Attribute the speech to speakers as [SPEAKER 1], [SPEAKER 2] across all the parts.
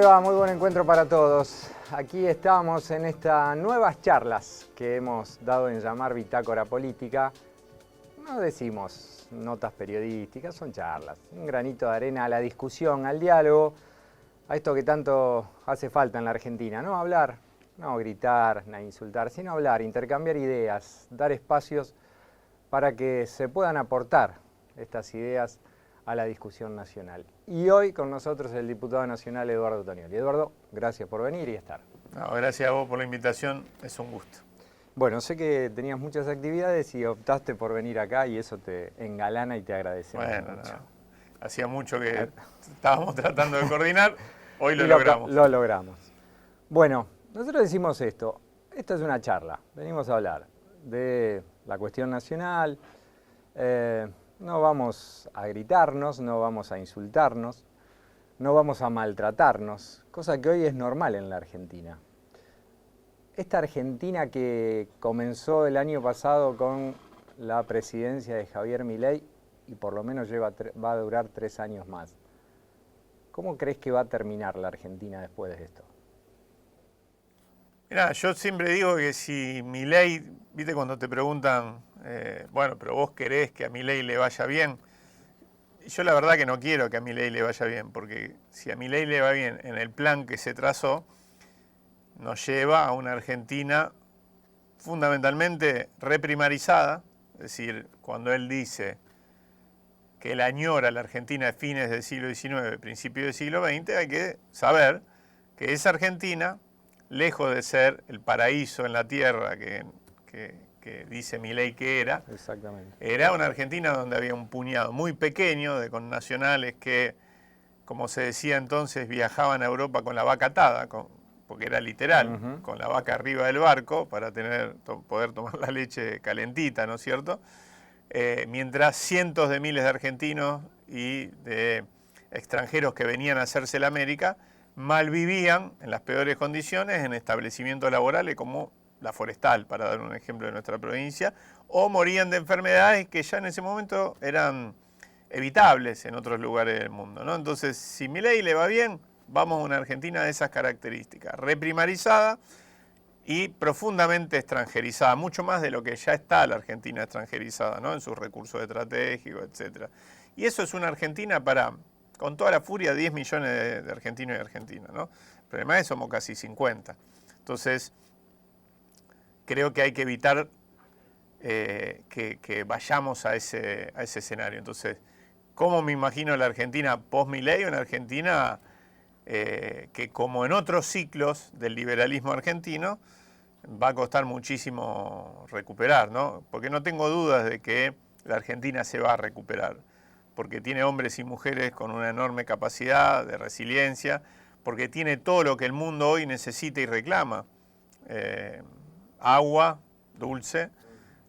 [SPEAKER 1] le va? Muy buen encuentro para todos. Aquí estamos en estas nuevas charlas que hemos dado en llamar Bitácora Política. No decimos notas periodísticas, son charlas. Un granito de arena a la discusión, al diálogo, a esto que tanto hace falta en la Argentina, ¿no? Hablar, no gritar, no insultar, sino hablar, intercambiar ideas, dar espacios para que se puedan aportar estas ideas a la discusión nacional. Y hoy con nosotros el diputado nacional Eduardo Tonioli. Eduardo, gracias por venir y estar.
[SPEAKER 2] No, gracias a vos por la invitación, es un gusto.
[SPEAKER 1] Bueno, sé que tenías muchas actividades y optaste por venir acá y eso te engalana y te agradecemos mucho.
[SPEAKER 2] Hacía mucho que estábamos tratando de coordinar, hoy lo
[SPEAKER 1] logramos. Lo logramos. Bueno, nosotros decimos esto es una charla, venimos a hablar de la cuestión nacional. No vamos a gritarnos, no vamos a insultarnos, no vamos a maltratarnos, cosa que hoy es normal en la Argentina. Esta Argentina que comenzó el año pasado con la presidencia de Javier Milei y por lo menos va a durar 3 años más. ¿Cómo crees que va a terminar la Argentina después de esto?
[SPEAKER 2] Mirá, yo siempre digo que si Milei, viste cuando te preguntan, bueno, pero vos querés que a Milei le vaya bien. Yo la verdad que no quiero que a Milei le vaya bien, porque si a Milei le va bien en el plan que se trazó, nos lleva a una Argentina fundamentalmente reprimarizada, es decir, cuando él dice que él añora la Argentina de fines del siglo XIX, principios del siglo XX, hay que saber que esa Argentina, lejos de ser el paraíso en la tierra que dice Milei que era,
[SPEAKER 1] exactamente,
[SPEAKER 2] era una Argentina donde había un puñado muy pequeño de connacionales que, como se decía entonces, viajaban a Europa con la vaca atada, porque era literal, con la vaca arriba del barco para poder tomar la leche calentita, ¿no es cierto? Mientras cientos de miles de argentinos y de extranjeros que venían a hacerse la América malvivían en las peores condiciones en establecimientos laborales como la forestal, para dar un ejemplo de nuestra provincia, o morían de enfermedades que ya en ese momento eran evitables en otros lugares del mundo, ¿no? Entonces, si Milei le va bien, vamos a una Argentina de esas características, reprimarizada y profundamente extranjerizada, mucho más de lo que ya está la Argentina extranjerizada, ¿no? En sus recursos estratégicos, etc. Y eso es una Argentina para, con toda la furia, 10 millones de argentinos y argentinas, ¿no? Pero además somos casi 50. Entonces, creo que hay que evitar que vayamos a ese escenario. Entonces, ¿cómo me imagino la Argentina post-Milei? Una Argentina que, como en otros ciclos del liberalismo argentino, va a costar muchísimo recuperar, ¿no? Porque no tengo dudas de que la Argentina se va a recuperar, porque tiene hombres y mujeres con una enorme capacidad de resiliencia, porque tiene todo lo que el mundo hoy necesita y reclama. Agua dulce,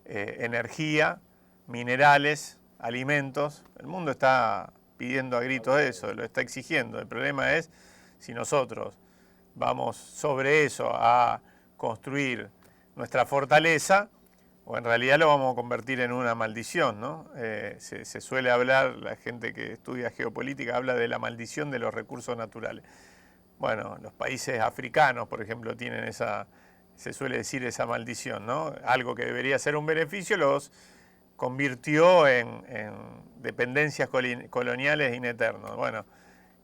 [SPEAKER 2] energía, minerales, alimentos. El mundo está pidiendo a gritos eso, lo está exigiendo. El problema es si nosotros vamos sobre eso a construir nuestra fortaleza o en realidad lo vamos a convertir en una maldición, ¿no? Se suele hablar, la gente que estudia geopolítica habla de la maldición de los recursos naturales. Bueno, los países africanos, por ejemplo, tienen se suele decir esa maldición, ¿no? Algo que debería ser un beneficio los convirtió en dependencias coloniales in eterno. Bueno,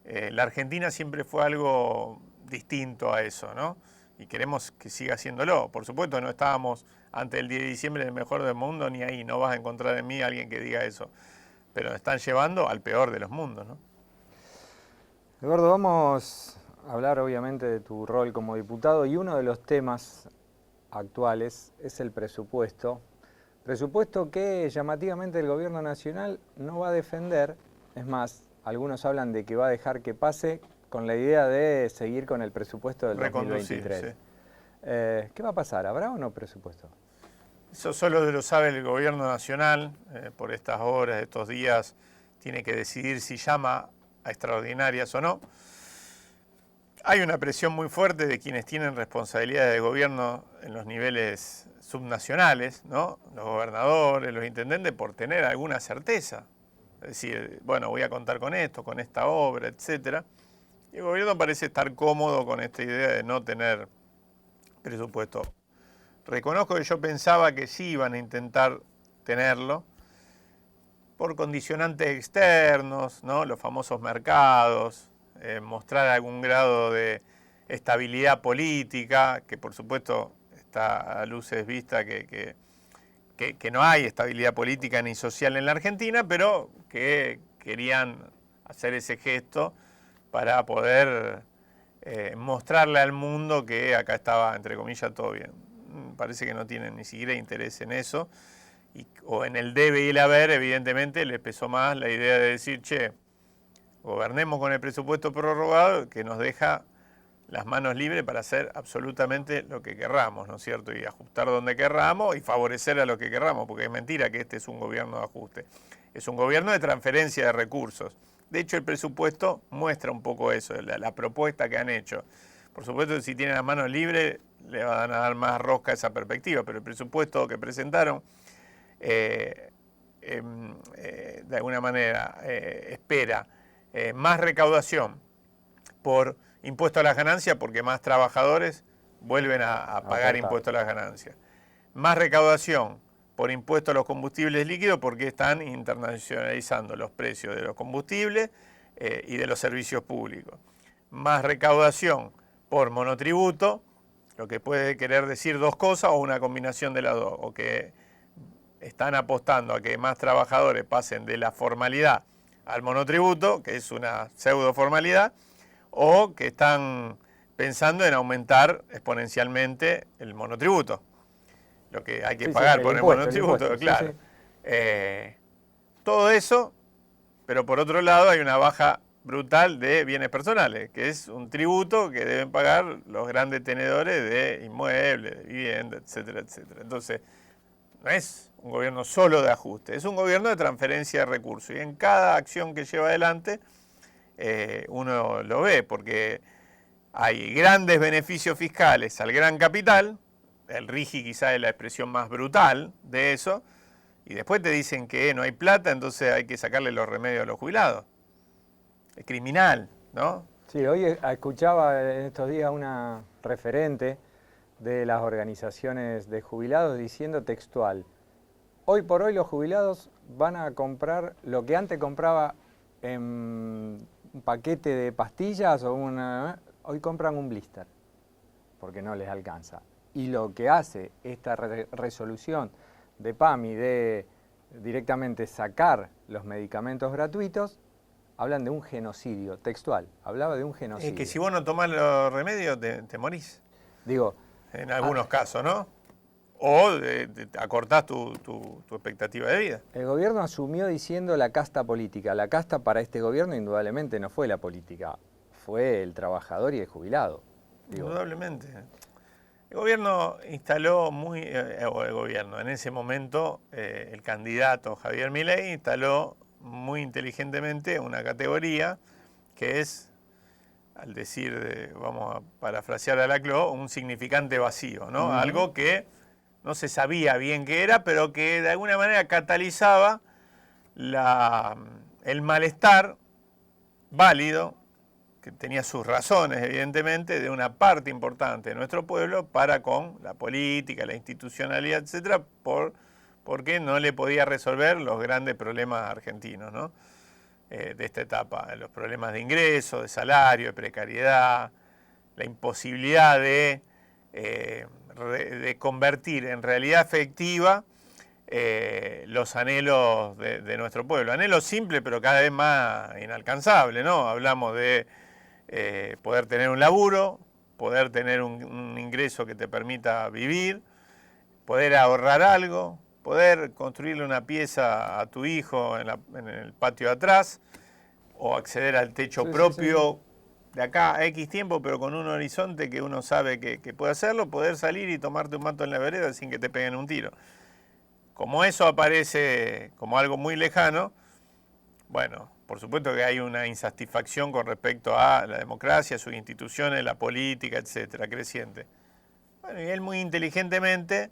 [SPEAKER 2] la Argentina siempre fue algo distinto a eso, ¿no? Y queremos que siga haciéndolo. Por supuesto, no estábamos antes del 10 de diciembre el mejor del mundo, ni ahí. No vas a encontrar en mí a alguien que diga eso. Pero nos están llevando al peor de los mundos, ¿no?
[SPEAKER 1] Eduardo, vamos a hablar obviamente de tu rol como diputado y uno de los temas actuales es el presupuesto. Presupuesto que llamativamente el gobierno nacional no va a defender, es más, algunos hablan de que va a dejar que pase con la idea de seguir con el presupuesto del 2023. Sí. ¿Qué va a pasar? ¿Habrá o no presupuesto?
[SPEAKER 2] Eso solo lo sabe el gobierno nacional. Por estas horas, estos días, tiene que decidir si llama a extraordinarias o no. Hay una presión muy fuerte de quienes tienen responsabilidades de gobierno en los niveles subnacionales, ¿no? Los gobernadores, los intendentes, por tener alguna certeza. Es decir, bueno, voy a contar con esto, con esta obra, etcétera. Y el gobierno parece estar cómodo con esta idea de no tener presupuesto. Reconozco que yo pensaba que sí iban a intentar tenerlo por condicionantes externos, ¿no? Los famosos mercados, mostrar algún grado de estabilidad política, que por supuesto está a luces vista que no hay estabilidad política ni social en la Argentina, pero que querían hacer ese gesto para poder mostrarle al mundo que acá estaba, entre comillas, todo bien. Parece que no tienen ni siquiera interés en eso, o en el debe y el haber, evidentemente les pesó más la idea de decir, che, gobernemos con el presupuesto prorrogado que nos deja las manos libres para hacer absolutamente lo que querramos, ¿no es cierto? Y ajustar donde querramos y favorecer a lo que querramos, porque es mentira que este es un gobierno de ajuste. Es un gobierno de transferencia de recursos. De hecho, el presupuesto muestra un poco eso, la propuesta que han hecho. Por supuesto, si tienen las manos libres, le van a dar más rosca a esa perspectiva, pero el presupuesto que presentaron, de alguna manera, espera más recaudación por impuesto a las ganancias, porque más trabajadores vuelven a pagar impuesto a las ganancias. Más recaudación por impuesto a los combustibles líquidos, porque están internacionalizando los precios de los combustibles y de los servicios públicos. Más recaudación por monotributo, lo que puede querer decir dos cosas o una combinación de las dos, o que están apostando a que más trabajadores pasen de la formalidad al monotributo, que es una pseudo formalidad, o que están pensando en aumentar exponencialmente el monotributo, lo que hay que pagar por el monotributo, claro. Todo eso, pero por otro lado hay una baja brutal de bienes personales, que es un tributo que deben pagar los grandes tenedores de inmuebles, de viviendas, etcétera, etcétera. Entonces, no es un gobierno solo de ajuste, es un gobierno de transferencia de recursos. Y en cada acción que lleva adelante, uno lo ve, porque hay grandes beneficios fiscales al gran capital, el RIGI quizá es la expresión más brutal de eso, y después te dicen que no hay plata, entonces hay que sacarle los remedios a los jubilados. Es criminal, ¿no?
[SPEAKER 1] Sí, hoy escuchaba en estos días una referente de las organizaciones de jubilados diciendo textual: hoy por hoy los jubilados van a comprar lo que antes compraba en un paquete de pastillas o hoy compran un blister porque no les alcanza. Y lo que hace esta resolución de PAMI de directamente sacar los medicamentos gratuitos, hablan de un genocidio, textual, hablaba de un genocidio.
[SPEAKER 2] Es que si vos no tomás los remedios te morís.
[SPEAKER 1] Digo,
[SPEAKER 2] en algunos casos, ¿no? O acortás tu expectativa de vida.
[SPEAKER 1] El gobierno asumió diciendo la casta política. La casta para este gobierno indudablemente no fue la política, fue el trabajador y el jubilado.
[SPEAKER 2] Indudablemente. El gobierno instaló en ese momento, el candidato Javier Milei instaló muy inteligentemente una categoría que es, al decir, vamos a parafrasear a Laclau, un significante vacío, ¿no? Algo que no se sabía bien qué era, pero que de alguna manera catalizaba el malestar válido, que tenía sus razones, evidentemente, de una parte importante de nuestro pueblo para con la política, la institucionalidad, etcétera, porque no le podía resolver los grandes problemas argentinos, ¿no? De esta etapa, los problemas de ingreso, de salario, de precariedad, la imposibilidad de convertir en realidad efectiva los anhelos de nuestro pueblo. Anhelos simples, pero cada vez más inalcanzables, ¿no? Hablamos de poder tener un laburo, poder tener un ingreso que te permita vivir, poder ahorrar algo, poder construirle una pieza a tu hijo en el patio de atrás, o acceder al techo propio de acá a X tiempo, pero con un horizonte que uno sabe que puede hacerlo, poder salir y tomarte un mato en la vereda sin que te peguen un tiro. Como eso aparece como algo muy lejano, bueno, por supuesto que hay una insatisfacción con respecto a la democracia, sus instituciones, la política, etcétera, creciente. Bueno, y él muy inteligentemente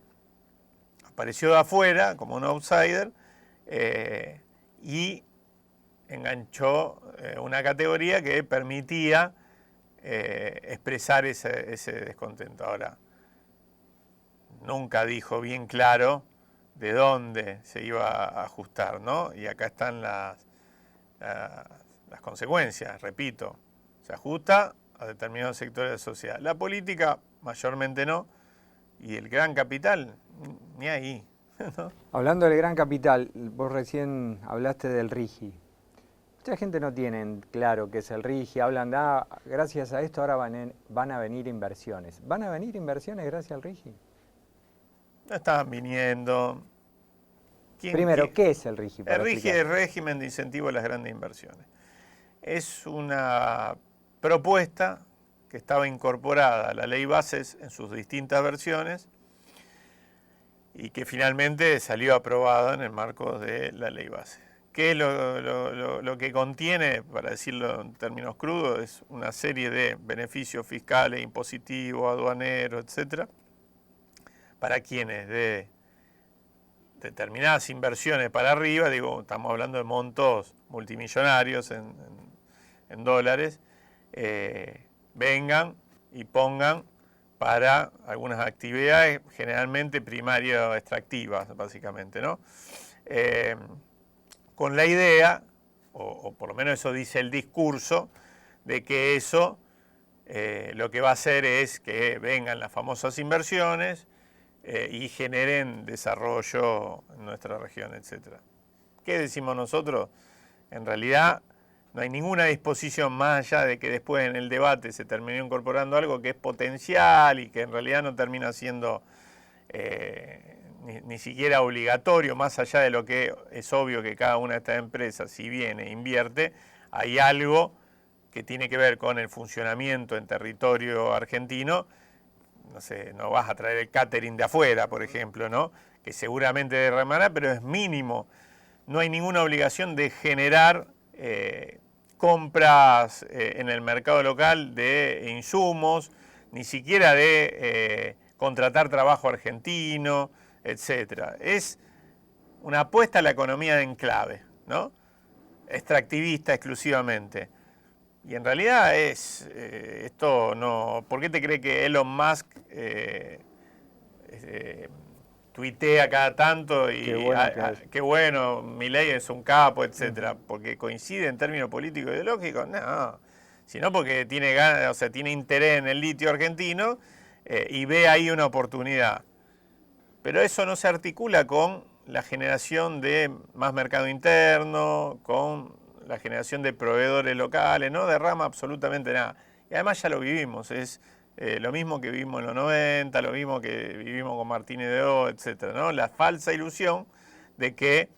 [SPEAKER 2] apareció de afuera como un outsider y enganchó una categoría que permitía expresar ese descontento. Ahora, nunca dijo bien claro de dónde se iba a ajustar, ¿no? Y acá están las consecuencias, repito. Se ajusta a determinados sectores de la sociedad. La política, mayormente no, y el gran capital, ni ahí, ¿no?
[SPEAKER 1] Hablando del gran capital, vos recién hablaste del RIGI. Mucha gente no tiene claro qué es el RIGI, hablan de, gracias a esto ahora van a venir inversiones. ¿Van a venir inversiones gracias al RIGI?
[SPEAKER 2] No estaban viniendo.
[SPEAKER 1] Primero, ¿qué es el RIGI?
[SPEAKER 2] El RIGI es el régimen de incentivo a las grandes inversiones. Es una propuesta que estaba incorporada a la ley Bases en sus distintas versiones y que finalmente salió aprobada en el marco de la ley Bases. ¿Qué es lo que contiene, para decirlo en términos crudos? Es una serie de beneficios fiscales, impositivos, aduaneros, etcétera, para quienes de determinadas inversiones para arriba, digo, estamos hablando de montos multimillonarios en dólares, vengan y pongan para algunas actividades, generalmente primario extractivas, básicamente, ¿no? Con la idea, o por lo menos eso dice el discurso, de que eso lo que va a hacer es que vengan las famosas inversiones y generen desarrollo en nuestra región, etc. ¿Qué decimos nosotros? En realidad no hay ninguna disposición más allá de que después en el debate se terminó incorporando algo que es potencial y que en realidad no termina siendo ni siquiera obligatorio, más allá de lo que es obvio que cada una de estas empresas, si viene e invierte, hay algo que tiene que ver con el funcionamiento en territorio argentino. No sé, no vas a traer el catering de afuera, por ejemplo, ¿no? Que seguramente derramará, pero es mínimo. No hay ninguna obligación de generar compras en el mercado local de insumos, ni siquiera de contratar trabajo argentino, etc. Es una apuesta a la economía de enclave, ¿no? Extractivista exclusivamente. Y en realidad esto no... ¿Por qué te cree que Elon Musk tuitea cada tanto y qué bueno, Milei es un capo, etcétera? Porque coincide en términos políticos e ideológicos, no, sino porque tiene ganas, o sea, tiene interés en el litio argentino y ve ahí una oportunidad. Pero eso no se articula con la generación de más mercado interno, con la generación de proveedores locales, no derrama absolutamente nada. Y además ya lo vivimos, es lo mismo que vivimos en los 90, lo mismo que vivimos con Martínez de O, etc., ¿no? La falsa ilusión de que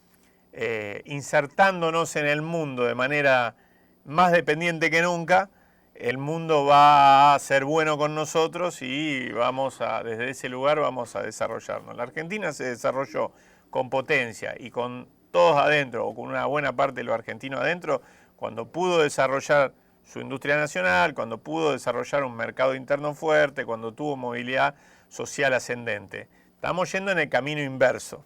[SPEAKER 2] insertándonos en el mundo de manera más dependiente que nunca, el mundo va a ser bueno con nosotros y desde ese lugar vamos a desarrollarnos. La Argentina se desarrolló con potencia y con todos adentro, o con una buena parte de los argentinos adentro, cuando pudo desarrollar su industria nacional, cuando pudo desarrollar un mercado interno fuerte, cuando tuvo movilidad social ascendente. Estamos yendo en el camino inverso.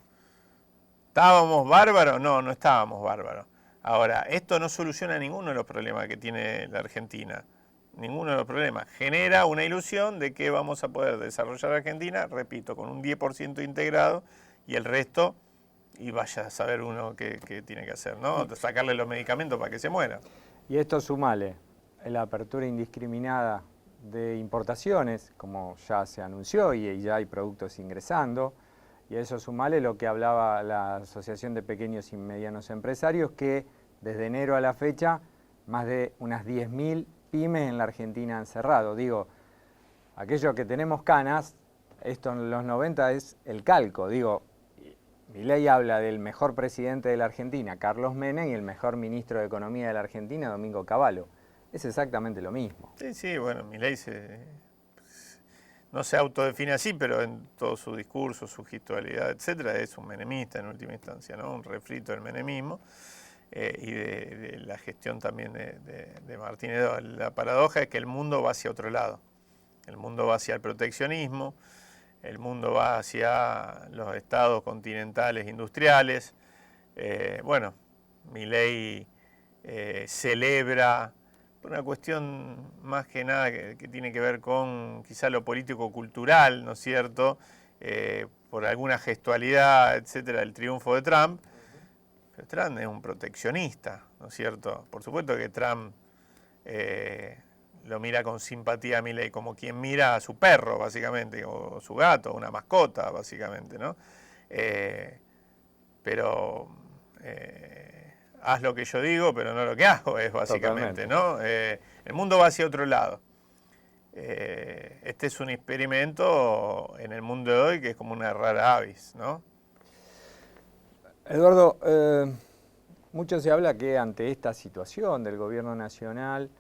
[SPEAKER 2] ¿Estábamos bárbaros? No, no estábamos bárbaros. Ahora, esto no soluciona ninguno de los problemas que tiene la Argentina. Ninguno de los problemas. Genera una ilusión de que vamos a poder desarrollar Argentina, repito, con un 10% integrado y el resto, y vaya a saber uno qué tiene que hacer, ¿no? Sacarle los medicamentos para que se muera.
[SPEAKER 1] Y esto sumale la apertura indiscriminada de importaciones, como ya se anunció y ya hay productos ingresando, y a eso sumale lo que hablaba la Asociación de Pequeños y Medianos Empresarios, que desde enero a la fecha más de unas 10.000 pymes en la Argentina han cerrado. Digo, aquellos que tenemos canas, esto en los 90 es el calco. Digo, Milei habla del mejor presidente de la Argentina, Carlos Menem, y el mejor ministro de Economía de la Argentina, Domingo Cavallo. Es exactamente lo mismo.
[SPEAKER 2] Sí, bueno, Milei no se autodefine así, pero en todo su discurso, su gestualidad, etcétera, es un menemista en última instancia, ¿no? Un refrito del menemismo y de la gestión también de Martínez. La paradoja es que el mundo va hacia otro lado. El mundo va hacia el proteccionismo, el mundo va hacia los estados continentales Milei celebra por una cuestión más que nada que tiene que ver con quizá lo político-cultural, ¿no es cierto? Por alguna gestualidad, etcétera, del triunfo de Trump. Pero Trump es un proteccionista, ¿no es cierto? Por supuesto que Trump lo mira con simpatía a Milei, como quien mira a su perro, básicamente, o su gato, una mascota, básicamente, ¿no? Pero haz lo que yo digo, pero no lo que hago, es básicamente, ¿no? El mundo va hacia otro lado. Este es un experimento en el mundo de hoy que es como una rara avis, ¿no?
[SPEAKER 1] Eduardo, mucho se habla que ante esta situación del gobierno nacional,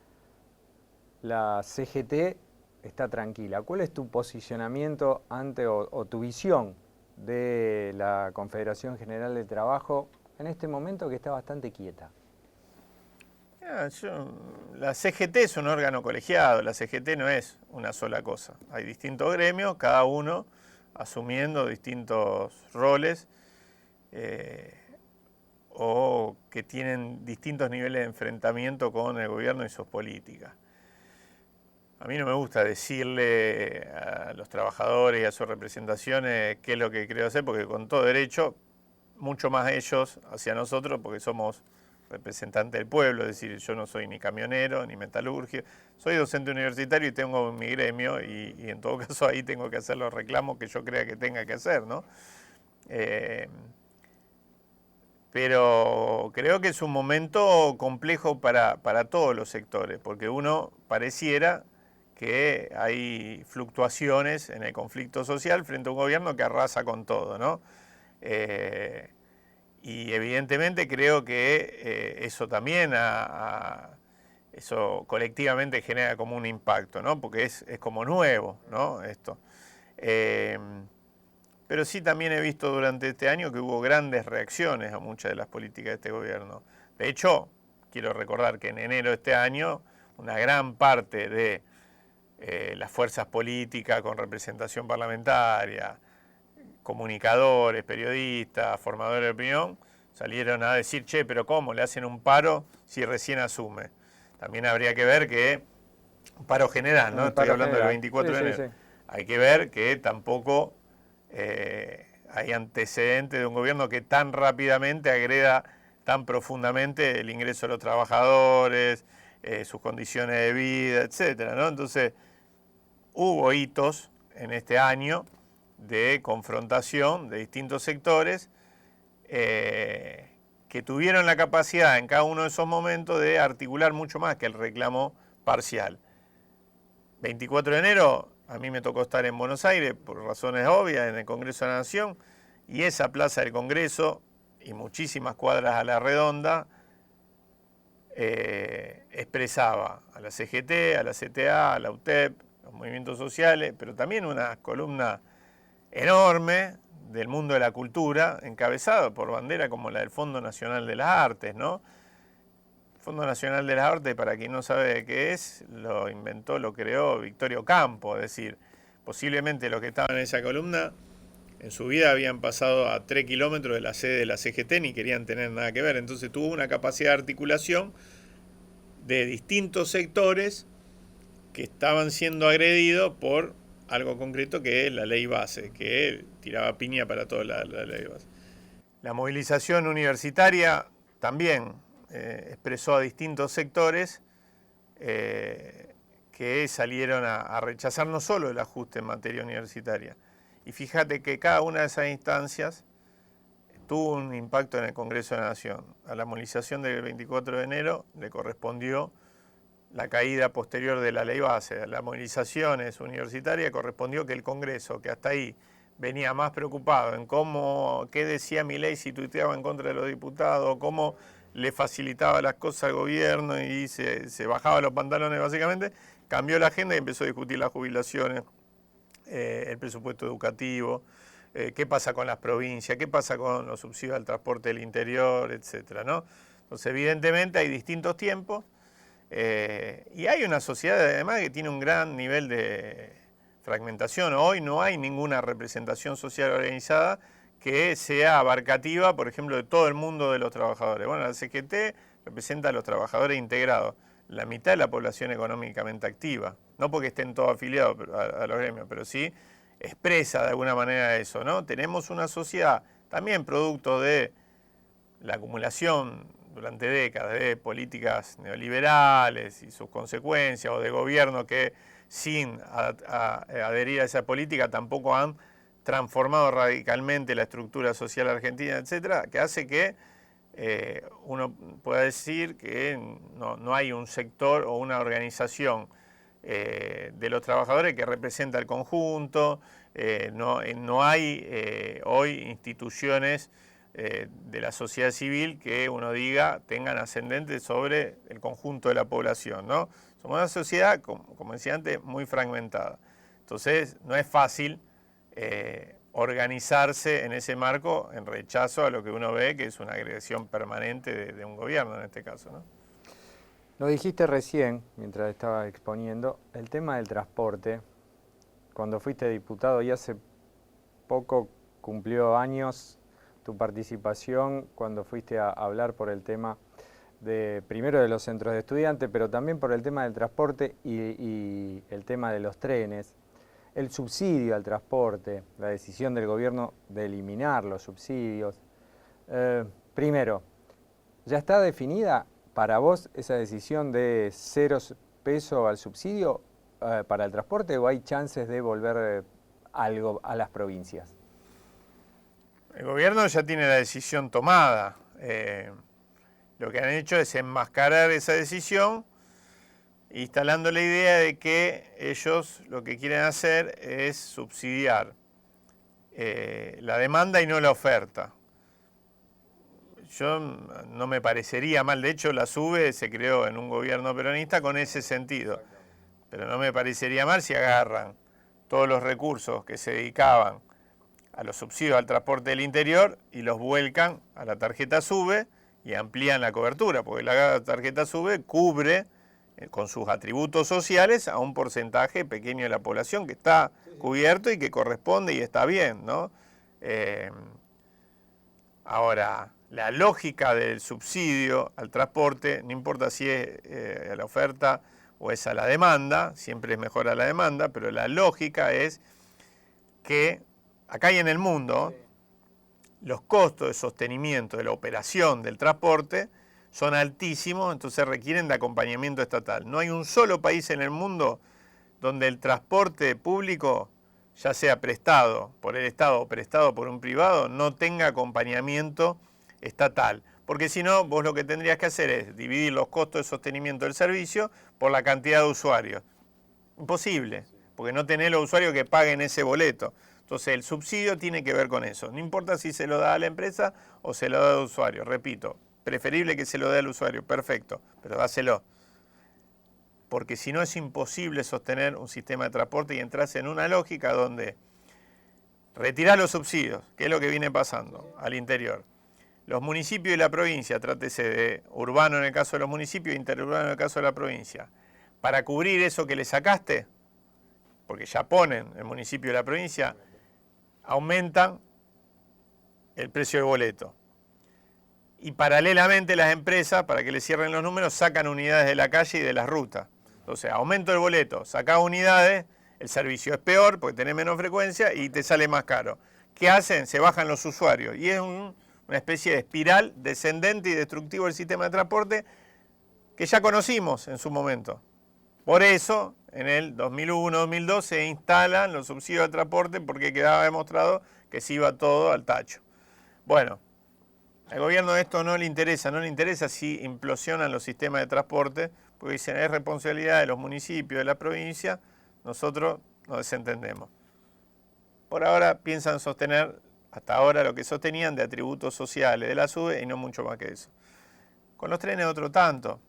[SPEAKER 1] la CGT está tranquila. ¿Cuál es tu posicionamiento ante o tu visión de la Confederación General del Trabajo en este momento que está bastante quieta?
[SPEAKER 2] La CGT es un órgano colegiado, la CGT no es una sola cosa. Hay distintos gremios, cada uno asumiendo distintos roles o que tienen distintos niveles de enfrentamiento con el gobierno y sus políticas. A mí no me gusta decirle a los trabajadores y a sus representaciones qué es lo que creo hacer, porque con todo derecho, mucho más ellos hacia nosotros, porque somos representantes del pueblo, es decir, yo no soy ni camionero, ni metalúrgico, soy docente universitario y tengo mi gremio y en todo caso ahí tengo que hacer los reclamos que yo crea que tenga que hacer, ¿no? Pero creo que es un momento complejo para todos los sectores, porque uno pareciera que hay fluctuaciones en el conflicto social frente a un gobierno que arrasa con todo, ¿no? Y evidentemente creo que eso también eso colectivamente genera como un impacto, ¿no? Porque es como nuevo, ¿no? Esto. Pero sí también he visto durante este año que hubo grandes reacciones a muchas de las políticas de este gobierno. De hecho, quiero recordar que en enero de este año una gran parte de las fuerzas políticas con representación parlamentaria, comunicadores, periodistas, formadores de opinión, salieron a decir, che, pero ¿cómo le hacen un paro si recién asume? También habría que ver que, un paro general, ¿no? Estoy hablando del 24 de enero. Sí. Hay que ver que tampoco hay antecedentes de un gobierno que tan rápidamente agreda tan profundamente el ingreso de los trabajadores, sus condiciones de vida, etcétera, ¿no? Entonces, hubo hitos en este año de confrontación de distintos sectores que tuvieron la capacidad en cada uno de esos momentos de articular mucho más que el reclamo parcial. 24 de enero, a mí me tocó estar en Buenos Aires por razones obvias en el Congreso de la Nación, y esa plaza del Congreso y muchísimas cuadras a la redonda expresaba a la CGT, a la CTA, a la UTEP, los movimientos sociales, pero también una columna enorme del mundo de la cultura, encabezada por banderas como la del Fondo Nacional de las Artes, ¿no? El Fondo Nacional de las Artes, para quien no sabe de qué es, lo inventó, lo creó Victorio Campo, es decir, posiblemente los que estaban en esa columna en su vida habían pasado a 3 kilómetros de la sede de la CGT ni querían tener nada que ver, entonces tuvo una capacidad de articulación de distintos sectores que estaban siendo agredidos por algo concreto que es la ley base, que tiraba piña para toda la ley base. La movilización universitaria también expresó a distintos sectores que salieron a rechazar no solo el ajuste en materia universitaria. Y fíjate que cada una de esas instancias tuvo un impacto en el Congreso de la Nación. A la movilización del 24 de enero le correspondió la caída posterior de la ley base. A las movilizaciones universitarias correspondió que el Congreso, que hasta ahí venía más preocupado en qué decía Milei si tuiteaba en contra de los diputados, cómo le facilitaba las cosas al gobierno y se bajaba los pantalones básicamente, cambió la agenda y empezó a discutir las jubilaciones, el presupuesto educativo, qué pasa con las provincias, qué pasa con los subsidios al transporte del interior, etcétera, ¿no? Entonces, evidentemente hay distintos tiempos y hay una sociedad además que tiene un gran nivel de fragmentación. Hoy no hay ninguna representación social organizada que sea abarcativa, por ejemplo, de todo el mundo de los trabajadores. Bueno, la CGT representa a los trabajadores integrados. la mitad de la población económicamente activa. No porque estén todos afiliados a los gremios, pero sí expresa de alguna manera eso, ¿no? Tenemos una sociedad también producto de la acumulación durante décadas de políticas neoliberales y sus consecuencias, o de gobiernos que sin adherir a esa política tampoco han transformado radicalmente la estructura social argentina, etcétera, que hace que uno pueda decir que no hay un sector o una organización de los trabajadores que representa el conjunto, no hay hoy instituciones de la sociedad civil que uno diga tengan ascendente sobre el conjunto de la población, ¿no? Somos una sociedad, como decía antes, muy fragmentada. Entonces no es fácil organizarse en ese marco en rechazo a lo que uno ve que es una agresión permanente de un gobierno en este caso, ¿no?
[SPEAKER 1] Lo dijiste recién, mientras estaba exponiendo, el tema del transporte. Cuando fuiste diputado y hace poco cumplió años tu participación cuando fuiste a hablar por el tema primero de los centros de estudiantes, pero también por el tema del transporte y el tema de los trenes. El subsidio al transporte, la decisión del gobierno de eliminar los subsidios. Primero, ¿ya está definida para vos esa decisión de 0 pesos al subsidio para el transporte o hay chances de volver algo a las provincias?
[SPEAKER 2] El gobierno ya tiene la decisión tomada. Lo que han hecho es enmascarar esa decisión, instalando la idea de que ellos lo que quieren hacer es subsidiar la demanda y no la oferta. Yo no me parecería mal, de hecho la SUBE se creó en un gobierno peronista con ese sentido, pero no me parecería mal si agarran todos los recursos que se dedicaban a los subsidios al transporte del interior y los vuelcan a la tarjeta SUBE y amplían la cobertura, porque la tarjeta SUBE cubre con sus atributos sociales a un porcentaje pequeño de la población que está cubierto y que corresponde y está bien, ¿no? Ahora, la lógica del subsidio al transporte, no importa si es a la oferta o es a la demanda, siempre es mejor a la demanda, pero la lógica es que acá y en el mundo los costos de sostenimiento de la operación del transporte son altísimos, entonces requieren de acompañamiento estatal. No hay un solo país en el mundo donde el transporte público, ya sea prestado por el Estado o prestado por un privado, no tenga acompañamiento estatal. Porque si no, vos lo que tendrías que hacer es dividir los costos de sostenimiento del servicio por la cantidad de usuarios. Imposible, porque no tenés los usuarios que paguen ese boleto. Entonces el subsidio tiene que ver con eso. No importa si se lo da a la empresa o se lo da al usuario. Repito, preferible que se lo dé al usuario, perfecto, pero dáselo. Porque si no es imposible sostener un sistema de transporte y entras en una lógica donde retirás los subsidios, que es lo que viene pasando al interior. Los municipios y la provincia, trátese de urbano en el caso de los municipios e interurbano en el caso de la provincia, para cubrir eso que le sacaste, porque ya ponen el municipio y la provincia, aumentan el precio del boleto. Y paralelamente las empresas, para que le cierren los números, sacan unidades de la calle y de las rutas. Entonces, aumento el boleto, sacás unidades, el servicio es peor porque tenés menos frecuencia y te sale más caro. ¿Qué hacen? Se bajan los usuarios. Y es una especie de espiral descendente y destructivo del sistema de transporte que ya conocimos en su momento. Por eso, en el 2001-2002 se instalan los subsidios al transporte porque quedaba demostrado que se iba todo al tacho. Bueno, al gobierno esto no le interesa si implosionan los sistemas de transporte, porque dicen es responsabilidad de los municipios, de la provincia, nosotros nos desentendemos. Por ahora piensan sostener hasta ahora lo que sostenían de atributos sociales de la SUBE y no mucho más que eso. Con los trenes otro tanto.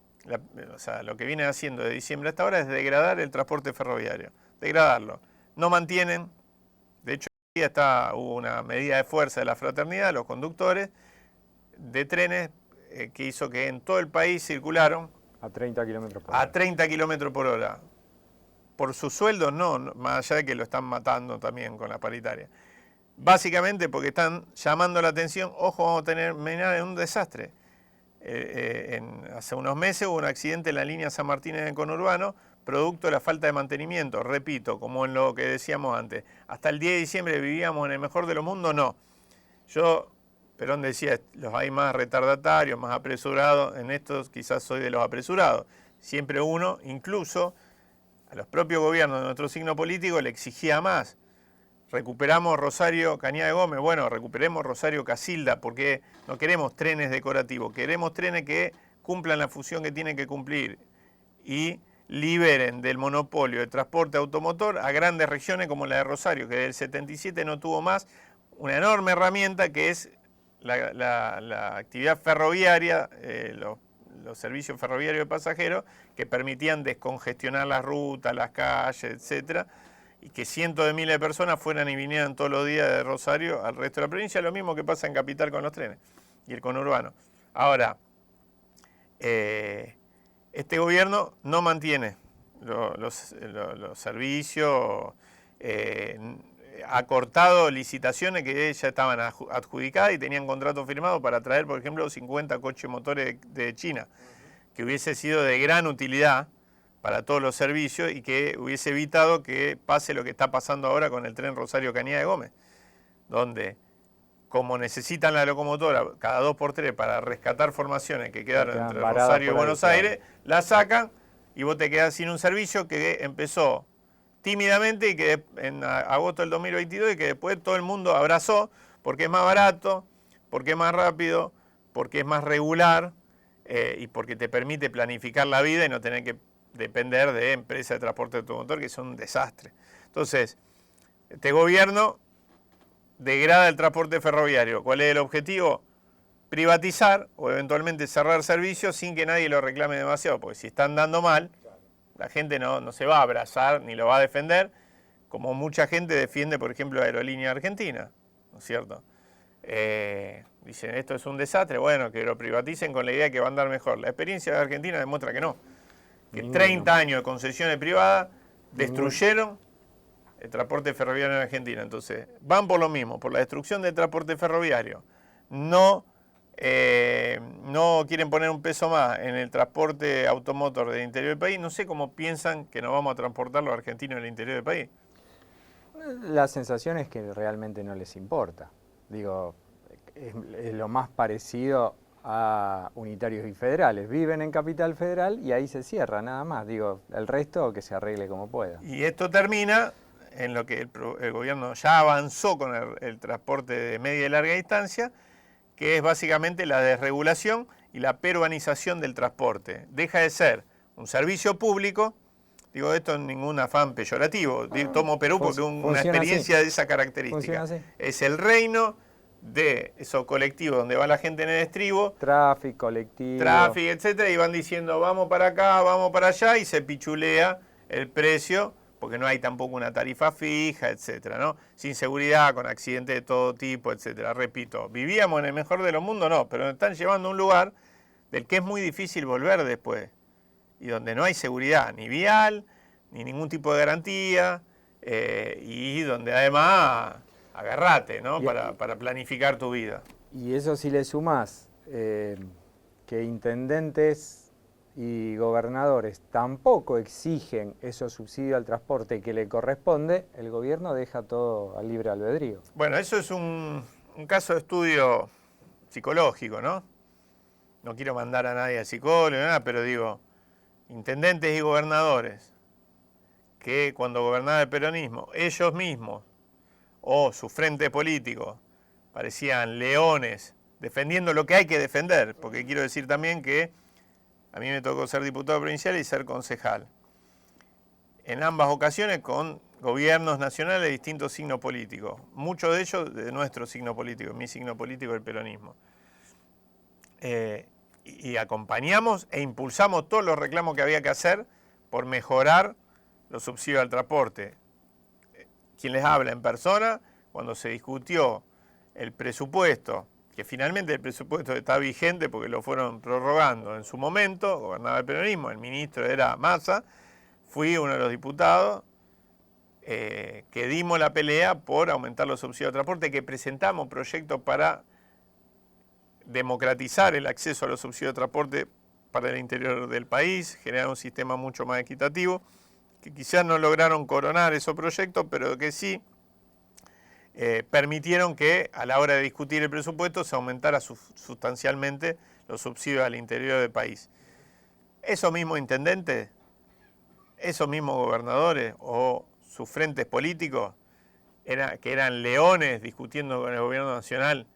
[SPEAKER 2] O sea, lo que vienen haciendo de diciembre hasta ahora es degradar el transporte ferroviario, degradarlo. No mantienen, de hecho hubo una medida de fuerza de la fraternidad, los conductores de trenes que hizo que en todo el país circularon
[SPEAKER 1] a 30 kilómetros por hora.
[SPEAKER 2] A 30 kilómetros por hora. Por sus sueldos no, más allá de que lo están matando también con la paritaria. Básicamente porque están llamando la atención, ojo, vamos a terminar en un desastre. hace unos meses hubo un accidente en la línea San Martín en el conurbano, producto de la falta de mantenimiento. Repito, como en lo que decíamos antes, hasta el 10 de diciembre vivíamos en el mejor de los mundos, no. Perón decía, los hay más retardatarios, más apresurados, en estos quizás soy de los apresurados. Siempre uno, incluso a los propios gobiernos de nuestro signo político, le exigía más. Recuperamos Rosario Cañada de Gómez, bueno, recuperemos Rosario Casilda, porque no queremos trenes decorativos, queremos trenes que cumplan la función que tienen que cumplir y liberen del monopolio de transporte automotor a grandes regiones como la de Rosario, que desde el 77 no tuvo más una enorme herramienta que es la actividad ferroviaria, los servicios ferroviarios de pasajeros que permitían descongestionar las rutas, las calles, etcétera, y que cientos de miles de personas fueran y vinieran todos los días de Rosario al resto de la provincia, lo mismo que pasa en Capital con los trenes y el conurbano. Ahora, este gobierno no mantiene los servicios, ha cortado licitaciones que ya estaban adjudicadas y tenían contratos firmados para traer, por ejemplo, 50 coches motores de China, que hubiese sido de gran utilidad para todos los servicios y que hubiese evitado que pase lo que está pasando ahora con el tren Rosario Cañada de Gómez, donde como necesitan la locomotora cada 2x3 para rescatar formaciones que quedaron entre Rosario y Buenos Aires, la sacan y vos te quedás sin un servicio que empezó tímidamente y que en agosto del 2022 y que después todo el mundo abrazó porque es más barato, porque es más rápido, porque es más regular y porque te permite planificar la vida y no tener que depender de empresas de transporte automotor que son un desastre. Entonces, este gobierno degrada el transporte ferroviario. ¿Cuál es el objetivo? Privatizar o eventualmente cerrar servicios sin que nadie lo reclame demasiado, porque si están dando mal, la gente no se va a abrazar ni lo va a defender, como mucha gente defiende, por ejemplo, Aerolínea Argentina, ¿no es cierto? Dicen, esto es un desastre, bueno, que lo privaticen con la idea de que va a andar mejor. La experiencia de Argentina demuestra que no, que 30 años de concesiones privadas destruyeron el transporte ferroviario en Argentina. Entonces, van por lo mismo, por la destrucción del transporte ferroviario. No quieren poner un peso más en el transporte automotor del interior del país. No sé cómo piensan que nos vamos a transportar los argentinos del interior del país.
[SPEAKER 1] La sensación es que realmente no les importa. Digo, es lo más parecido a unitarios y federales. Viven en Capital Federal y ahí se cierra, nada más. Digo, el resto que se arregle como pueda.
[SPEAKER 2] Y esto termina en lo que el gobierno ya avanzó con el transporte de media y larga distancia, que es básicamente la desregulación y la peruanización del transporte. Deja de ser un servicio público, digo esto en ningún afán peyorativo, tomo Perú porque es una experiencia así, de esa característica. Es el reino de esos colectivos donde va la gente en el estribo,
[SPEAKER 1] tráfico,
[SPEAKER 2] etcétera, y van diciendo vamos para acá, vamos para allá, y se pichulea el precio, porque no hay tampoco una tarifa fija, etcétera, ¿no? Sin seguridad, con accidentes de todo tipo, etcétera. Repito, vivíamos en el mejor de los mundos, no, pero nos están llevando a un lugar del que es muy difícil volver después, y donde no hay seguridad, ni vial, ni ningún tipo de garantía, y donde además agarrate, ¿no? Para planificar tu vida.
[SPEAKER 1] Y eso si le sumás que intendentes y gobernadores tampoco exigen esos subsidios al transporte que le corresponde, el gobierno deja todo al libre albedrío.
[SPEAKER 2] Bueno, eso es un caso de estudio psicológico, ¿no? No quiero mandar a nadie al psicólogo, nada, pero digo, intendentes y gobernadores que cuando gobernaba el peronismo, ellos mismos o su frente político parecían leones defendiendo lo que hay que defender, porque quiero decir también que a mí me tocó ser diputado provincial y ser concejal. En ambas ocasiones con gobiernos nacionales de distintos signos políticos. Muchos de ellos de nuestro signo político, mi signo político, el peronismo. Y acompañamos e impulsamos todos los reclamos que había que hacer por mejorar los subsidios al transporte. Quien les habla en persona, cuando se discutió el presupuesto, que finalmente el presupuesto está vigente porque lo fueron prorrogando en su momento, gobernaba el peronismo, el ministro era Massa, fui uno de los diputados que dimos la pelea por aumentar los subsidios de transporte, que presentamos proyectos para democratizar el acceso a los subsidios de transporte para el interior del país, generar un sistema mucho más equitativo, que quizás no lograron coronar esos proyectos, pero que sí permitieron que a la hora de discutir el presupuesto se aumentara sustancialmente los subsidios al interior del país. Esos mismos intendentes, esos mismos gobernadores o sus frentes políticos, que eran leones discutiendo con el gobierno nacional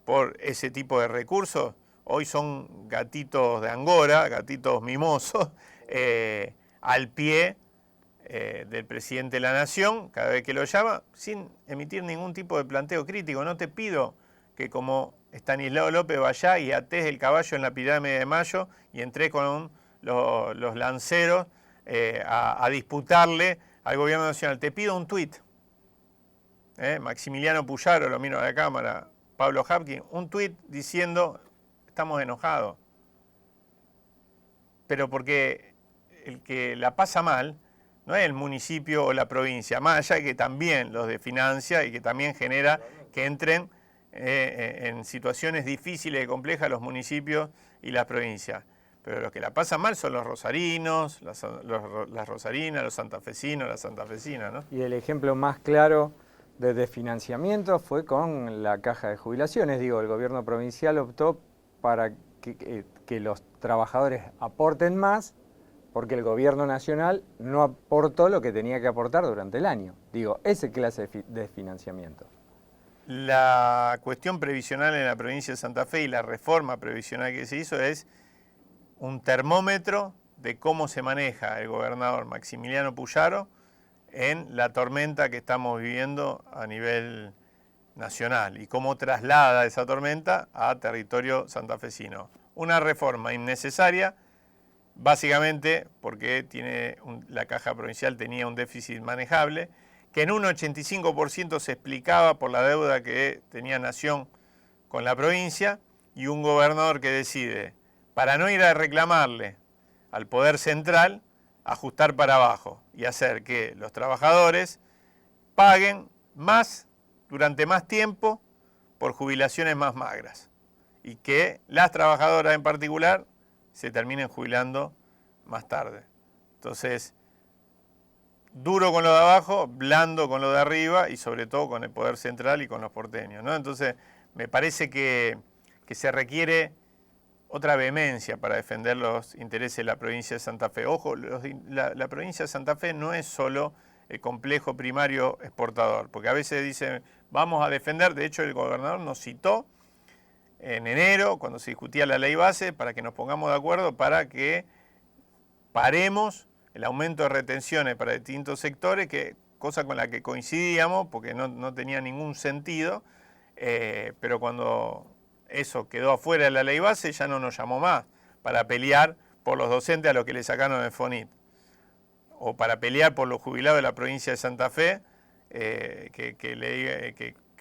[SPEAKER 2] por ese tipo de recursos, hoy son gatitos de Angora, gatitos mimosos, al pie del presidente de la Nación, cada vez que lo llama, sin emitir ningún tipo de planteo crítico. No te pido que como Estanislao López vaya y ates el caballo en la pirámide de Mayo y entré con los lanceros a disputarle al gobierno nacional. Te pido un tuit. Maximiliano Puyaro, lo miro a la cámara, Pablo Hapkin, un tuit diciendo, estamos enojados. Pero porque el que la pasa mal no es el municipio o la provincia, más allá de que también los desfinancia y que también genera que entren en situaciones difíciles y complejas los municipios y las provincias. Pero los que la pasan mal son los rosarinos, las rosarinas, los santafesinos, las santafesinas, ¿no?
[SPEAKER 1] Y el ejemplo más claro de desfinanciamiento fue con la caja de jubilaciones. Digo, el gobierno provincial optó para que los trabajadores aporten más porque el gobierno nacional no aportó lo que tenía que aportar durante el año. Digo, esa clase de financiamiento.
[SPEAKER 2] La cuestión previsional en la provincia de Santa Fe y la reforma previsional que se hizo es un termómetro de cómo se maneja el gobernador Maximiliano Puyaro en la tormenta que estamos viviendo a nivel nacional y cómo traslada esa tormenta a territorio santafesino. Una reforma innecesaria, básicamente porque la caja provincial tenía un déficit manejable, que en un 85% se explicaba por la deuda que tenía Nación con la provincia, y un gobernador que decide, para no ir a reclamarle al Poder Central, ajustar para abajo y hacer que los trabajadores paguen más durante más tiempo por jubilaciones más magras y que las trabajadoras en particular se terminen jubilando más tarde. Entonces, duro con lo de abajo, blando con lo de arriba y sobre todo con el Poder Central y con los porteños, ¿no? Entonces, me parece que se requiere otra vehemencia para defender los intereses de la provincia de Santa Fe. Ojo, la provincia de Santa Fe no es solo el complejo primario exportador, porque a veces dicen, vamos a defender, de hecho el gobernador nos citó en enero, cuando se discutía la ley base, para que nos pongamos de acuerdo para que paremos el aumento de retenciones para distintos sectores, cosa con la que coincidíamos, porque no tenía ningún sentido, pero cuando eso quedó afuera de la ley base, ya no nos llamó más para pelear por los docentes a los que le sacaron el FONIT, o para pelear por los jubilados de la provincia de Santa Fe,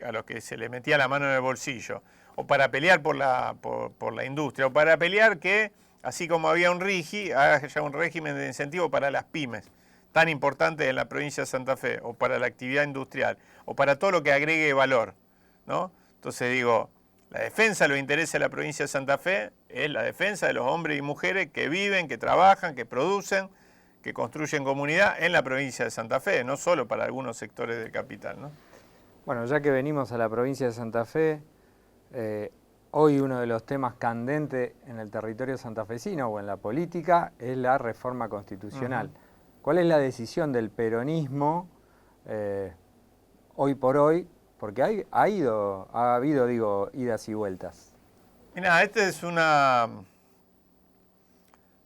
[SPEAKER 2] a los que se les metía la mano en el bolsillo, o para pelear por la industria, o para pelear que, así como había un RIGI, haya un régimen de incentivo para las pymes, tan importantes en la provincia de Santa Fe, o para la actividad industrial, o para todo lo que agregue valor, ¿no? Entonces digo, la defensa de los intereses de la provincia de Santa Fe es la defensa de los hombres y mujeres que viven, que trabajan, que producen, que construyen comunidad en la provincia de Santa Fe, no solo para algunos sectores del capital, ¿no?
[SPEAKER 1] Bueno, ya que venimos a la provincia de Santa Fe, hoy uno de los temas candentes en el territorio santafesino o en la política es la reforma constitucional. ¿Cuál es la decisión del peronismo hoy por hoy? Porque ha habido idas y vueltas.
[SPEAKER 2] Mira, esta es una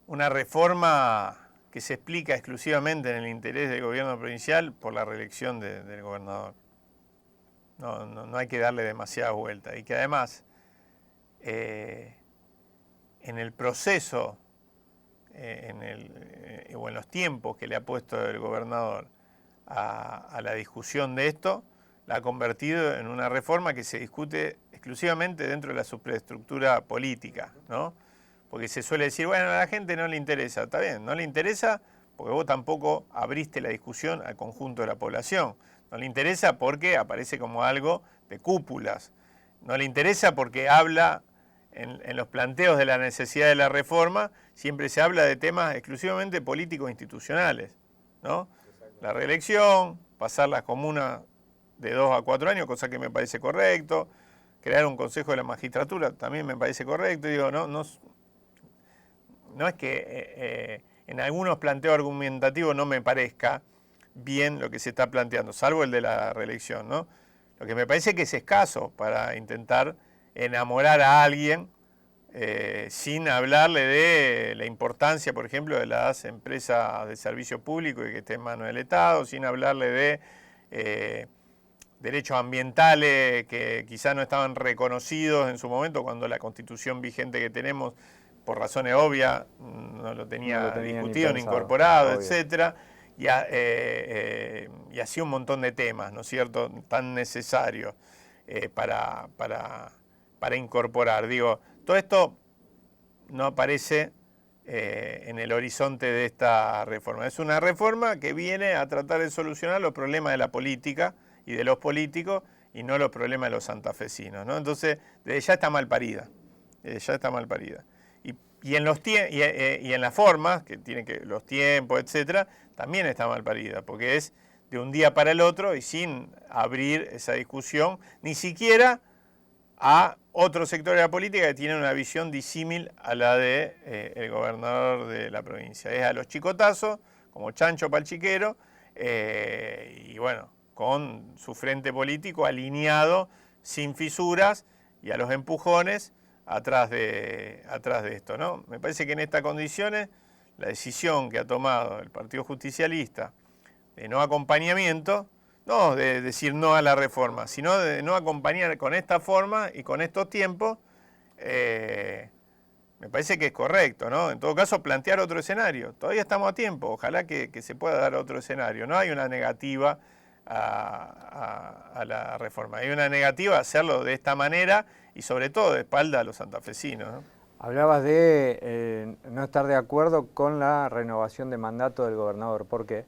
[SPEAKER 2] reforma que se explica exclusivamente en el interés del gobierno provincial por la reelección del gobernador. No hay que darle demasiada vuelta. Y que además, en el proceso o en los tiempos que le ha puesto el gobernador a la discusión de esto, la ha convertido en una reforma que se discute exclusivamente dentro de la superestructura política, ¿no? Porque se suele decir, bueno, a la gente no le interesa. Está bien, no le interesa porque vos tampoco abriste la discusión al conjunto de la población. No le interesa porque aparece como algo de cúpulas. No le interesa porque habla en los planteos de la necesidad de la reforma siempre se habla de temas exclusivamente políticos e institucionales, ¿no? La reelección, pasar las comunas de 2 a 4 años, cosa que me parece correcto, crear un consejo de la magistratura también me parece correcto. Digo, no es que en algunos planteos argumentativos no me parezca bien lo que se está planteando, salvo el de la reelección, ¿no? Lo que me parece que es escaso para intentar enamorar a alguien sin hablarle de la importancia, por ejemplo, de las empresas de servicio público y que esté en manos del Estado, sin hablarle de derechos ambientales que quizás no estaban reconocidos en su momento cuando la constitución vigente que tenemos, por razones obvias, no lo tenía discutido ni incorporado, etcétera. Y así un montón de temas, ¿no es cierto?, tan necesarios para incorporar. Digo, todo esto no aparece en el horizonte de esta reforma. Es una reforma que viene a tratar de solucionar los problemas de la política y de los políticos y no los problemas de los santafesinos, ¿no? Entonces, desde ya está mal parida. Y en las formas, que tienen que los tiempos, etcétera, también está mal parida, porque es de un día para el otro y sin abrir esa discusión, ni siquiera a otros sectores de la política que tienen una visión disímil a la de el gobernador de la provincia. Es a los chicotazos, como chancho palchiquero, y bueno, con su frente político alineado, sin fisuras, y a los empujones atrás de esto, ¿no? Me parece que en estas condiciones la decisión que ha tomado el Partido Justicialista de no acompañamiento, no de decir no a la reforma, sino de no acompañar con esta forma y con estos tiempos, me parece que es correcto, ¿no? En todo caso, plantear otro escenario. Todavía estamos a tiempo, ojalá que se pueda dar otro escenario. No hay una negativa a la reforma, hay una negativa a hacerlo de esta manera y sobre todo de espalda a los santafesinos, ¿no?
[SPEAKER 1] Hablabas de no estar de acuerdo con la renovación de mandato del gobernador. ¿Por qué?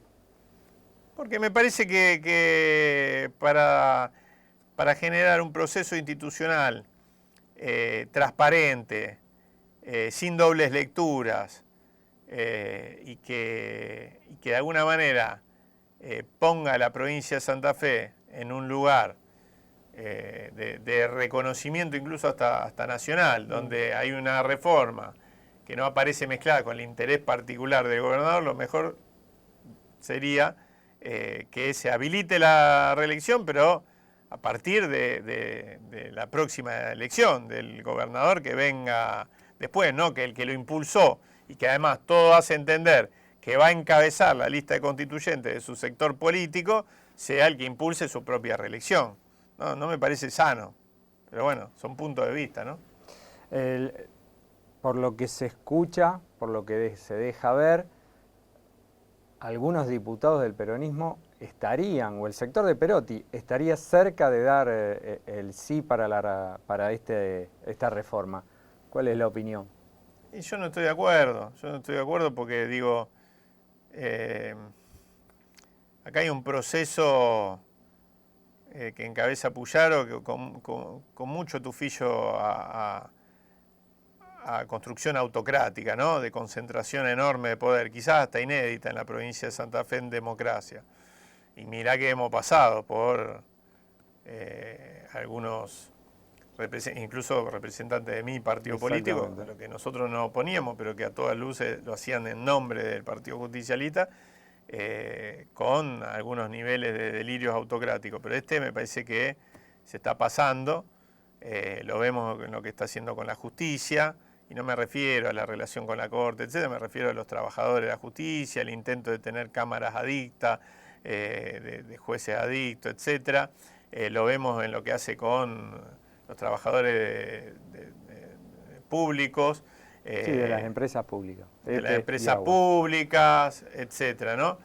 [SPEAKER 2] Porque me parece que para generar un proceso institucional transparente, sin dobles lecturas, y que de alguna manera ponga a la provincia de Santa Fe en un lugar de reconocimiento incluso hasta nacional, donde hay una reforma que no aparece mezclada con el interés particular del gobernador, lo mejor sería que se habilite la reelección, pero a partir de la próxima elección del gobernador que venga después, ¿no? Que el que lo impulsó y que además todo hace entender que va a encabezar la lista de constituyentes de su sector político, sea el que impulse su propia reelección. No me parece sano, pero bueno, son puntos de vista, ¿no?
[SPEAKER 1] Por lo que se escucha, por lo que se deja ver, algunos diputados del peronismo estarían, o el sector de Perotti, estaría cerca de dar el sí para esta reforma. ¿Cuál es la opinión?
[SPEAKER 2] Y yo no estoy de acuerdo, porque digo, acá hay un proceso que encabeza Puyaro que con mucho tufillo a construcción autocrática, ¿no? De concentración enorme de poder, quizás hasta inédita en la provincia de Santa Fe en democracia. Y mirá que hemos pasado por algunos, incluso representantes de mi partido político, de lo que nosotros nos oponíamos, pero que a todas luces lo hacían en nombre del Partido Justicialista, con algunos niveles de delirios autocráticos. Pero me parece que se está pasando, lo vemos en lo que está haciendo con la justicia, y no me refiero a la relación con la Corte, etcétera, me refiero a los trabajadores de la justicia, el intento de tener cámaras adictas, de jueces adictos, etcétera. Lo vemos en lo que hace con los trabajadores públicos.
[SPEAKER 1] Sí, de las empresas públicas.
[SPEAKER 2] De las empresas públicas, etcétera, ¿no?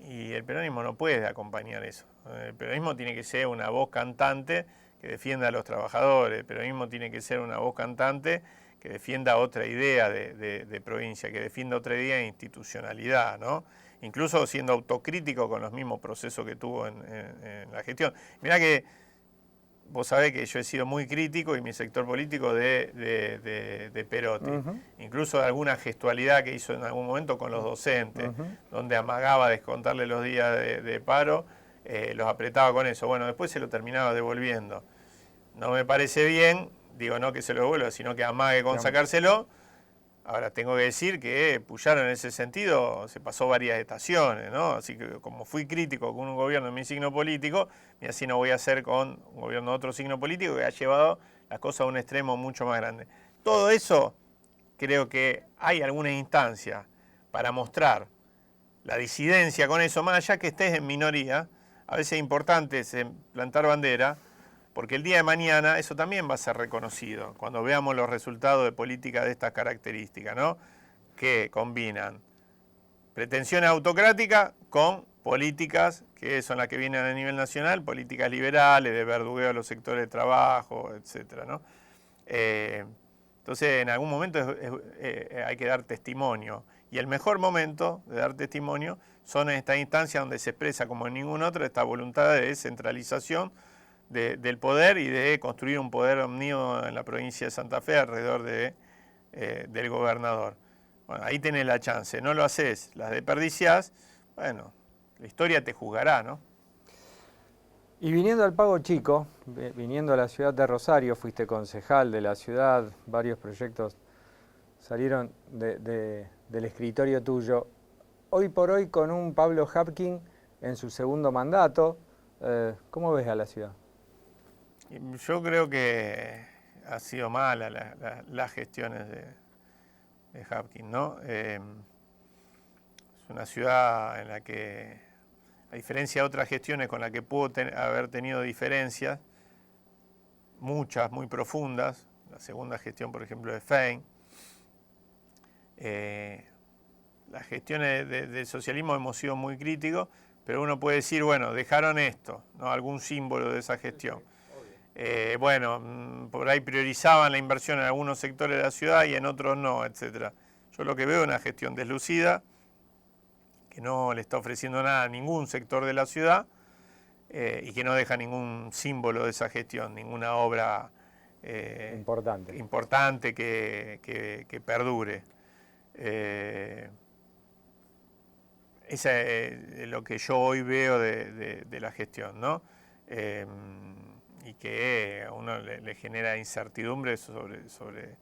[SPEAKER 2] Y el peronismo no puede acompañar eso. El peronismo tiene que ser una voz cantante que defienda a los trabajadores. El peronismo tiene que ser una voz cantante que defienda otra idea de provincia, que defienda otra idea de institucionalidad, ¿no? Incluso siendo autocrítico con los mismos procesos que tuvo en la gestión. Mirá que vos sabés que yo he sido muy crítico y mi sector político de Perotti. Incluso de alguna gestualidad que hizo en algún momento con los docentes, donde amagaba descontarle los días de paro, los apretaba con eso. Bueno, después se lo terminaba devolviendo. No me parece bien, digo no que se lo devuelva, sino que amague con sacárselo. Ahora, tengo que decir que Puyaro en ese sentido se pasó varias estaciones, ¿no? Así que como fui crítico con un gobierno de mi signo político, y así no voy a hacer con un gobierno de otro signo político que ha llevado las cosas a un extremo mucho más grande. Todo eso, creo que hay alguna instancia para mostrar la disidencia con eso, más allá que estés en minoría. A veces es importante plantar bandera, porque el día de mañana eso también va a ser reconocido, cuando veamos los resultados de políticas de estas características, ¿no? Que combinan pretensiones autocráticas con políticas que son las que vienen a nivel nacional, políticas liberales, de verdugueo a los sectores de trabajo, etcétera, ¿no? Entonces, en algún momento hay que dar testimonio, y el mejor momento de dar testimonio son en estas instancias donde se expresa como en ningún otro esta voluntad de descentralización del poder y de construir un poder omnímodo en la provincia de Santa Fe alrededor del gobernador. Bueno, ahí tenés la chance, no lo haces, las desperdiciás, bueno, la historia te juzgará, ¿no?
[SPEAKER 1] Y viniendo al Pago Chico, viniendo a la ciudad de Rosario, fuiste concejal de la ciudad, varios proyectos salieron del escritorio tuyo. Hoy por hoy con un Pablo Hapkin en su segundo mandato, ¿cómo ves a la ciudad?
[SPEAKER 2] Yo creo que ha sido mala las gestiones de Hapkin, ¿no? Es una ciudad en la que, a diferencia de otras gestiones con las que pudo haber tenido diferencias, muchas, muy profundas, la segunda gestión, por ejemplo, de Fein, las gestiones del socialismo hemos sido muy críticos, pero uno puede decir, bueno, dejaron esto, ¿no? Algún símbolo de esa gestión. Bueno, por ahí priorizaban la inversión en algunos sectores de la ciudad y en otros no, etcétera. Yo lo que veo es una gestión deslucida, que no le está ofreciendo nada a ningún sector de la ciudad y que no deja ningún símbolo de esa gestión, ninguna obra importante que perdure. Esa es lo que yo hoy veo de la gestión, ¿no? Y que a uno le genera incertidumbre sobre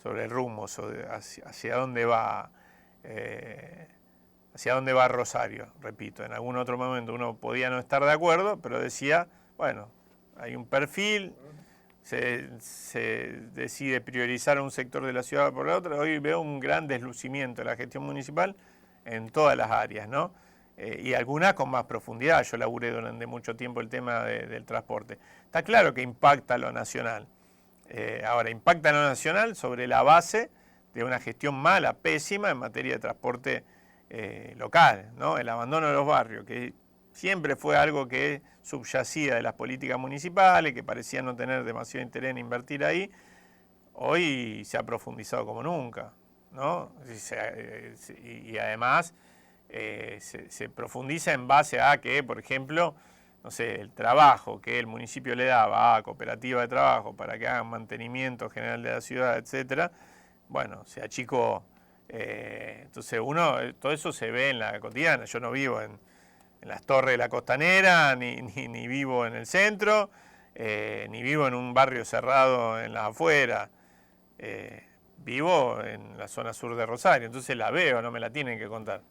[SPEAKER 2] el rumbo, hacia dónde va Rosario. Repito, en algún otro momento uno podía no estar de acuerdo, pero decía, bueno, hay un perfil, se decide priorizar un sector de la ciudad por la otra. Hoy veo un gran deslucimiento de la gestión municipal en todas las áreas, ¿no? Y algunas con más profundidad. Yo laburé durante mucho tiempo el tema del transporte. Está claro que impacta lo nacional. Ahora, impacta lo nacional sobre la base de una gestión mala, pésima en materia de transporte local, ¿no? El abandono de los barrios, que siempre fue algo que subyacía de las políticas municipales, que parecía no tener demasiado interés en invertir ahí, hoy se ha profundizado como nunca, ¿no? Y además se profundiza en base a que, por ejemplo, no sé, el trabajo que el municipio le daba a cooperativa de trabajo para que hagan mantenimiento general de la ciudad, etcétera, bueno, se achicó. Entonces todo eso se ve en la cotidiana. Yo no vivo en las torres de la Costanera, ni vivo en el centro, ni vivo en un barrio cerrado en las afueras. Vivo en la zona sur de Rosario, entonces la veo, no me la tienen que contar.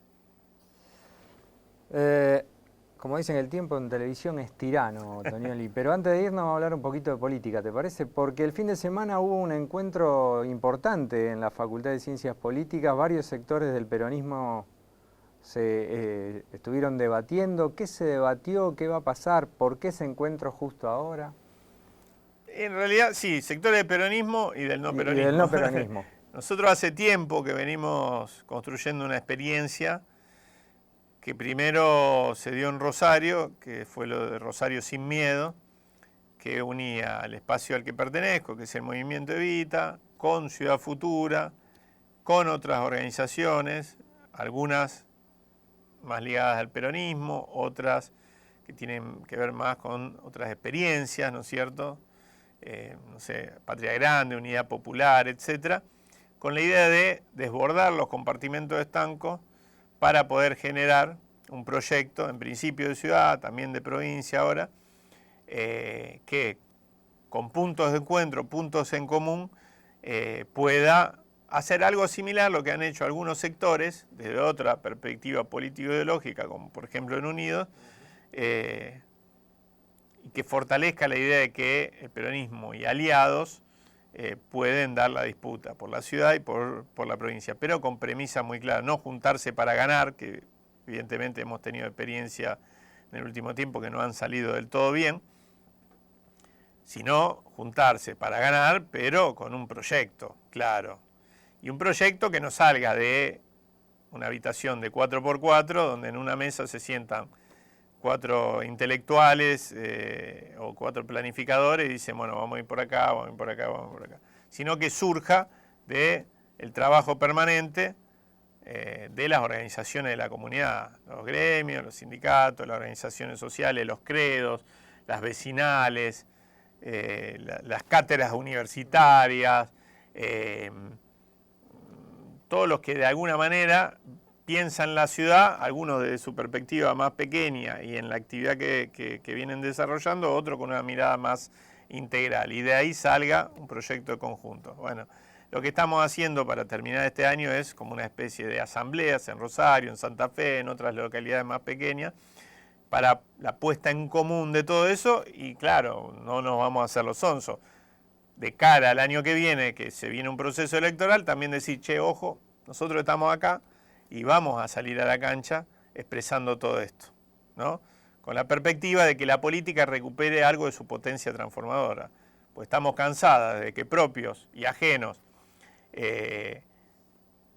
[SPEAKER 1] Como dicen, el tiempo en televisión es tirano, Tonioli. Pero antes de irnos vamos a hablar un poquito de política, ¿te parece? Porque el fin de semana hubo un encuentro importante en la Facultad de Ciencias Políticas. Varios sectores del peronismo se estuvieron debatiendo. ¿Qué se debatió? ¿Qué va a pasar? ¿Por qué ese encuentro justo ahora?
[SPEAKER 2] En realidad, sí, sectores del peronismo y del no peronismo.
[SPEAKER 1] Y del no peronismo.
[SPEAKER 2] Nosotros hace tiempo que venimos construyendo una experiencia que primero se dio en Rosario, que fue lo de Rosario Sin Miedo, que unía al espacio al que pertenezco, que es el Movimiento Evita, con Ciudad Futura, con otras organizaciones, algunas más ligadas al peronismo, otras que tienen que ver más con otras experiencias, ¿no es cierto?, no sé, Patria Grande, Unidad Popular, etcétera, con la idea de desbordar los compartimentos estancos para poder generar un proyecto, en principio de ciudad, también de provincia ahora, que con puntos de encuentro, puntos en común, pueda hacer algo similar a lo que han hecho algunos sectores desde otra perspectiva político-ideológica, como por ejemplo en Unidos, y que fortalezca la idea de que el peronismo y aliados pueden dar la disputa por la ciudad y por la provincia, pero con premisa muy clara, no juntarse para ganar, que evidentemente hemos tenido experiencia en el último tiempo que no han salido del todo bien, sino juntarse para ganar, pero con un proyecto, claro. Y un proyecto que no salga de una habitación de 4x4, donde en una mesa se sientan 4 intelectuales o 4 planificadores y dicen, bueno, vamos a ir por acá, vamos a ir por acá, vamos a ir por acá. Sino que surja del trabajo permanente de las organizaciones de la comunidad, los gremios, los sindicatos, las organizaciones sociales, los credos, las vecinales, las cátedras universitarias, todos los que de alguna manera piensan la ciudad, algunos desde su perspectiva más pequeña y en la actividad que vienen desarrollando, otros con una mirada más integral, y de ahí salga un proyecto conjunto. Bueno, lo que estamos haciendo para terminar este año es como una especie de asambleas en Rosario, en Santa Fe, en otras localidades más pequeñas, para la puesta en común de todo eso, y claro, no nos vamos a hacer los sonsos. De cara al año que viene, que se viene un proceso electoral, también decir, che, ojo, nosotros estamos acá y vamos a salir a la cancha expresando todo esto, ¿no? Con la perspectiva de que la política recupere algo de su potencia transformadora. Pues estamos cansadas de que propios y ajenos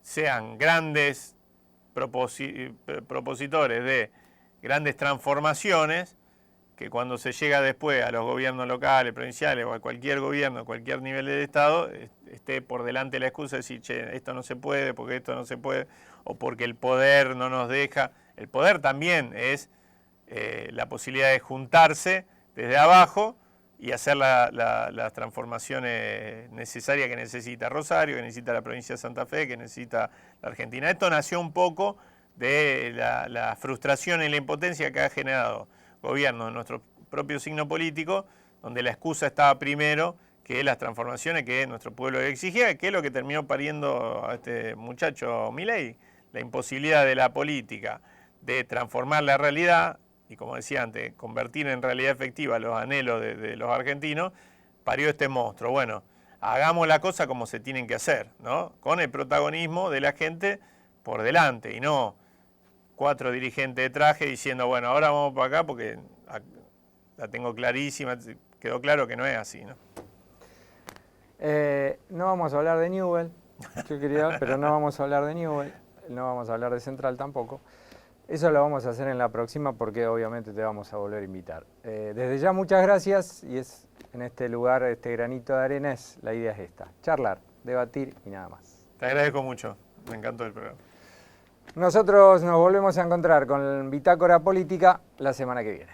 [SPEAKER 2] sean grandes propositores de grandes transformaciones, que cuando se llega después a los gobiernos locales, provinciales o a cualquier gobierno, a cualquier nivel del Estado, esté por delante la excusa de decir, che, esto no se puede, porque esto no se puede, o porque el poder no nos deja. El poder también es la posibilidad de juntarse desde abajo y hacer las transformaciones necesarias que necesita Rosario, que necesita la provincia de Santa Fe, que necesita la Argentina. Esto nació un poco de la frustración y la impotencia que ha generado gobierno de nuestro propio signo político, donde la excusa estaba primero que las transformaciones que nuestro pueblo exigía, que es lo que terminó pariendo a este muchacho Milei, la imposibilidad de la política de transformar la realidad y, como decía antes, convertir en realidad efectiva los anhelos de los argentinos, parió este monstruo. Bueno, hagamos la cosa como se tienen que hacer, ¿no? Con el protagonismo de la gente por delante y no 4 dirigentes de traje diciendo, bueno, ahora vamos para acá porque la tengo clarísima, quedó claro que no es así, ¿no?
[SPEAKER 1] No vamos a hablar de Newell, yo quería, pero no vamos a hablar de Newell, no vamos a hablar de Central tampoco. Eso lo vamos a hacer en la próxima porque obviamente te vamos a volver a invitar. Desde ya muchas gracias, y es en este lugar, este granito de arena, la idea es esta, charlar, debatir y nada más.
[SPEAKER 2] Te agradezco mucho, me encantó el programa.
[SPEAKER 1] Nosotros nos volvemos a encontrar con Bitácora Política la semana que viene.